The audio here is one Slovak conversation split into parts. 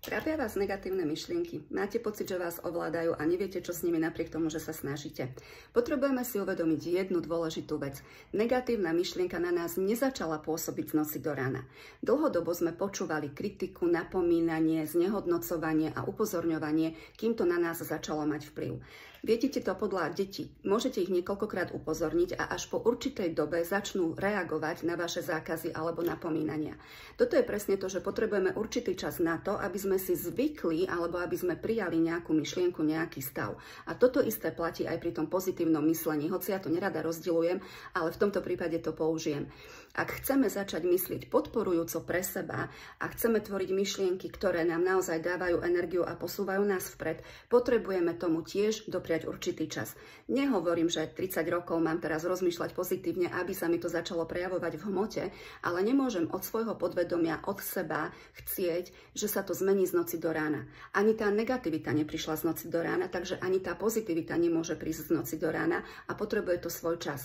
Trápia vás negatívne myšlienky, máte pocit, že vás ovládajú a neviete, čo s nimi napriek tomu, že sa snažíte. Potrebujeme si uvedomiť jednu dôležitú vec. Negatívna myšlienka na nás nezačala pôsobiť z noci do rána. Dlhodobo sme počúvali kritiku, napomínanie, znehodnocovanie a upozorňovanie, kým to na nás začalo mať vplyv. Viete to podľa detí. Môžete ich niekoľkokrát upozorniť a až po určitej dobe začnú reagovať na vaše zákazy alebo napomínania. Toto je presne to, že potrebujeme určitý čas na to, aby sme si zvykli alebo aby sme prijali nejakú myšlienku, nejaký stav. A toto isté platí aj pri tom pozitívnom myslení, hoci ja to nerada rozdeľujem, ale v tomto prípade to použijem. Ak chceme začať myslieť podporujúco pre seba a chceme tvoriť myšlienky, ktoré nám naozaj dávajú energiu a posúvajú nás vpred, potrebujeme tomu tiež dopriať určitý čas. Nehovorím, že 30 rokov mám teraz rozmýšľať pozitívne, aby sa mi to začalo prejavovať v hmote, ale nemôžem od svojho podvedomia, od seba chcieť, že sa to zmení z noci do rána. Ani tá negativita neprišla z noci do rána, takže ani tá pozitivita nemôže prísť z noci do rána a potrebuje to svoj čas.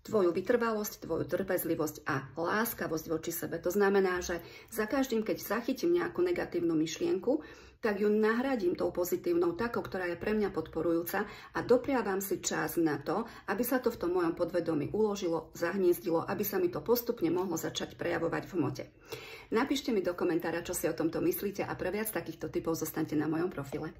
Tvoju vytrvalosť, tvoju trpezlivosť a láskavosť voči sebe. To znamená, že za každým, keď zachytím nejakú negatívnu myšlienku, tak ju nahradím tou pozitívnou, takou, ktorá je pre mňa podporujúca a dopriavam si čas na to, aby sa to v tom mojom podvedomí uložilo, zahniezdilo, aby sa mi to postupne mohlo začať prejavovať v hmote. Napíšte mi do komentára, čo si o tomto myslíte a pre viac takýchto tipov zostaňte na mojom profile.